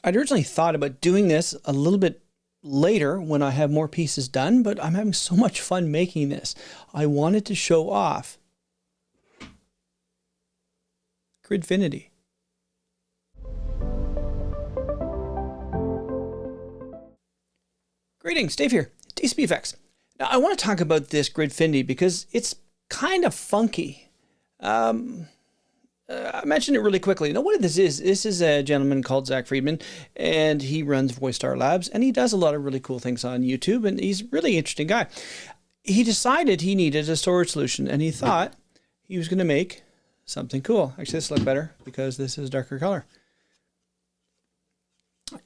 I'd originally thought about doing this a little bit later when I have more pieces done, but I'm having so much fun making this. I wanted to show off Gridfinity. Greetings, Dave here, DCPFX. Now I want to talk about this Gridfinity because it's kind of funky. I mentioned it really quickly. Now, what this is a gentleman called Zach Friedman, and he runs VoiceStar Labs, and he does a lot of really cool things on YouTube, and he's a really interesting guy. He decided he needed a storage solution, and he thought he was going to make something cool. Actually, this looks better because this is a darker color.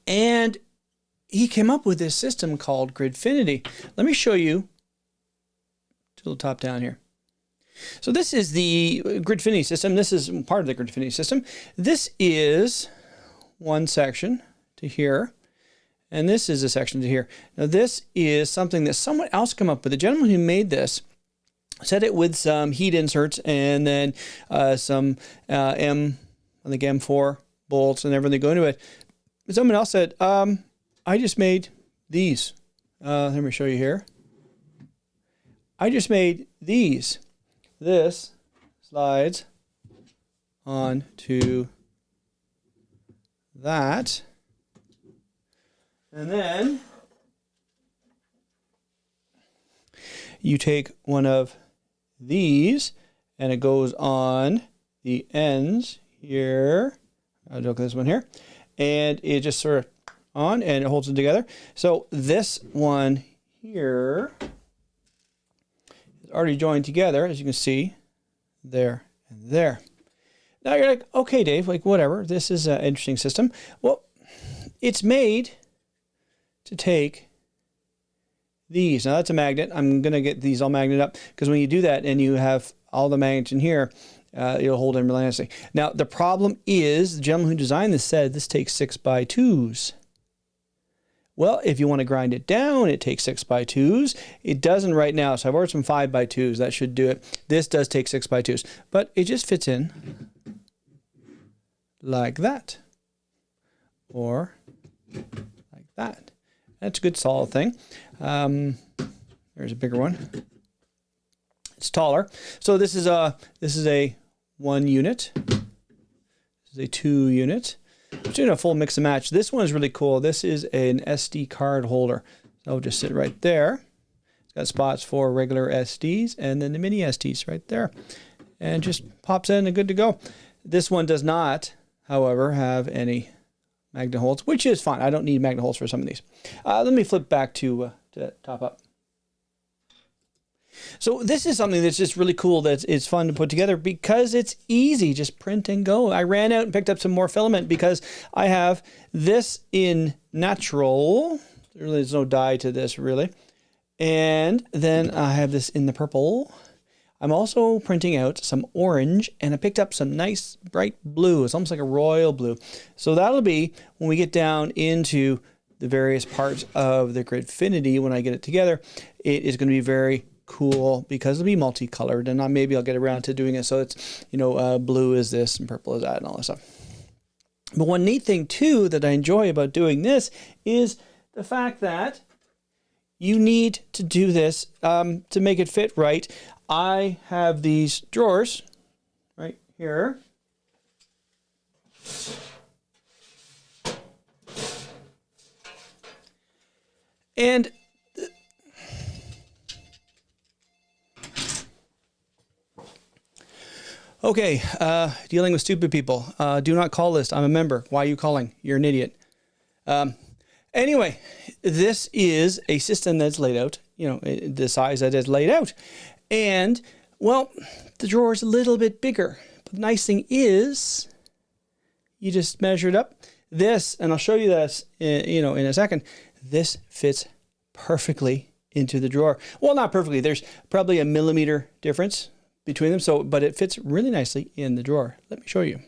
And he came up with this system called Gridfinity. Let me show you to the top down here. So this is the Gridfinity system. This is part of the Gridfinity system. This is one section to here, and this is a section to here. Now this is something that someone else came up with. The gentleman who made this set it with some heat inserts and then some M4 bolts and everything going into it. Someone else said, I just made these. Let me show you here. I just made these. This slides on to that. And then you take one of these and it goes on the ends here. I'll look at this one here. And it just sort of on and it holds it together. So this one here is already joined together, as you can see, there and there. Now you're like, okay, Dave, like whatever. This is an interesting system. Well, it's made to take these. Now that's a magnet. I'm going to get these all magneted up because when you do that and you have all the magnets in here, it'll hold them really nicely. Now the problem is the gentleman who designed this said this takes 6x2s. Well, if you want to grind it down, it takes 6x2s. It doesn't right now, so I've ordered some 5x2s. That should do it. This does take 6x2s, but it just fits in like that, or like that. That's a good solid thing. There's a bigger one. It's taller. So this is a 1 unit. This is a 2 unit. I'm doing a full mix and match. This one is really cool. This is an SD card holder. So it'll just sit right there. It's got spots for regular SDs and then the mini SDs right there. And just pops in and good to go. This one does not, however, have any magnet holes, which is fine. I don't need magnet holes for some of these. Let me flip back to top up. So this is something that's just really cool, that it's fun to put together because it's easy, just print and go. I ran out and picked up some more filament because I have this in natural. There's no dye to this really. And then I have this in the purple. I'm also printing out some orange, and I picked up some nice bright blue. It's almost like a royal blue. So that'll be when we get down into the various parts of the Gridfinity. When I get it together, it is going to be very cool because it'll be multicolored, and maybe I'll get around to doing it so it's, you know, blue is this and purple is that and all that stuff. But one neat thing too that I enjoy about doing this is the fact that you need to do this to make it fit right. I have these drawers right here. And okay, dealing with stupid people. Do not call list. I'm a member. Why are you calling? You're an idiot. Anyway, this is a system that's laid out, you know, the size that is laid out. And, well, the drawer is a little bit bigger. But the nice thing is, you just measure it up. This, and I'll show you this, you know, in a second, this fits perfectly into the drawer. Well, not perfectly. There's probably a millimeter difference between them, so but it fits really nicely in the drawer. Let me show you.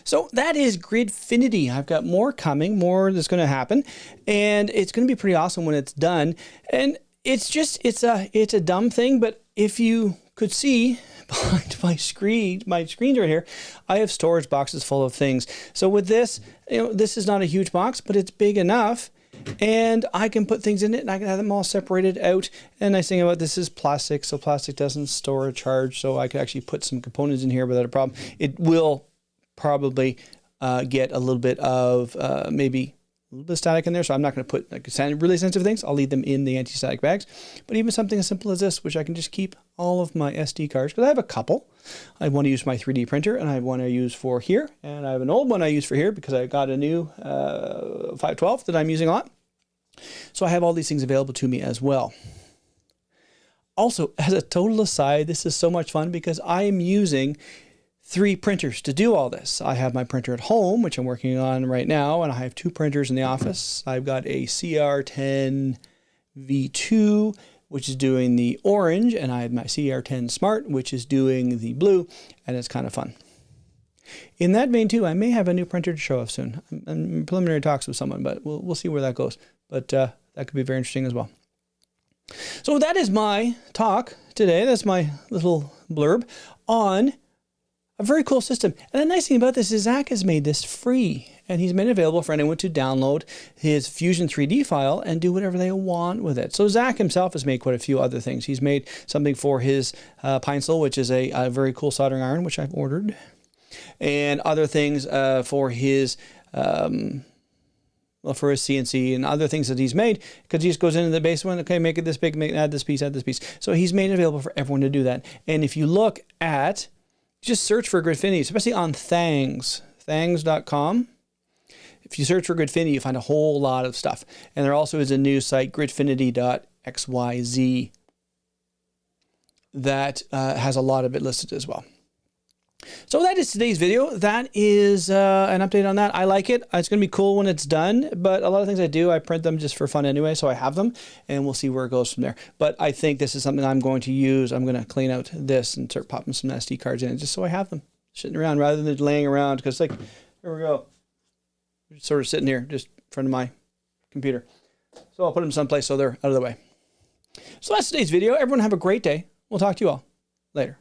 So that is Gridfinity. I've got more coming, more that's going to happen, and it's going to be pretty awesome when it's done. And it's a dumb thing, but if you could see behind my screens right here, I have storage boxes full of things. So with this, this is not a huge box, but it's big enough, and I can put things in it, and I can have them all separated out. And the nice thing about this is plastic, so plastic doesn't store a charge, so I could actually put some components in here without a problem. It will probably get a little bit of maybe a little bit of static in there, so I'm not going to put like really sensitive things. I'll leave them in the anti-static bags. But even something as simple as this, which I can just keep all of my SD cards, because I have a couple. I have one to use for my 3D printer, and I have one I use for here, and I have an old one I use for here because I got a new 512 that I'm using a lot. So I have all these things available to me as well. Also, as a total aside, this is so much fun because I am using 3 printers to do all this. I have my printer at home, which I'm working on right now, and I have 2 printers in the office. I've got a CR10 V2, which is doing the orange, and I have my CR10 Smart, which is doing the blue, and it's kind of fun. In that vein too, I may have a new printer to show off soon. I'm in preliminary talks with someone, but we'll see where that goes. But that could be very interesting as well. So that is my talk today. That's my little blurb on a very cool system. And the nice thing about this is Zach has made this free, and he's made it available for anyone to download his Fusion 3D file and do whatever they want with it. So Zach himself has made quite a few other things. He's made something for his Pinesil, which is a very cool soldering iron, which I've ordered, and other things for his for his CNC and other things that he's made, because he just goes into the base one, okay, make it this big, add this piece, add this piece. So he's made it available for everyone to do that. And if you look at, just search for Gridfinity, especially on thangs.com. If you search for Gridfinity, you find a whole lot of stuff. And there also is a new site, gridfinity.xyz, that has a lot of it listed as well. So that is today's video. That is an update on that. I like it. It's going to be cool when it's done, but a lot of things I do, I print them just for fun anyway, so I have them, and we'll see where it goes from there. But I think this is something I'm going to use. I'm going to clean out this and start popping some SD cards in it just so I have them sitting around rather than laying around, because like, here we go. Just sort of sitting here just in front of my computer. So I'll put them someplace so they're out of the way. So that's today's video. Everyone have a great day. We'll talk to you all later.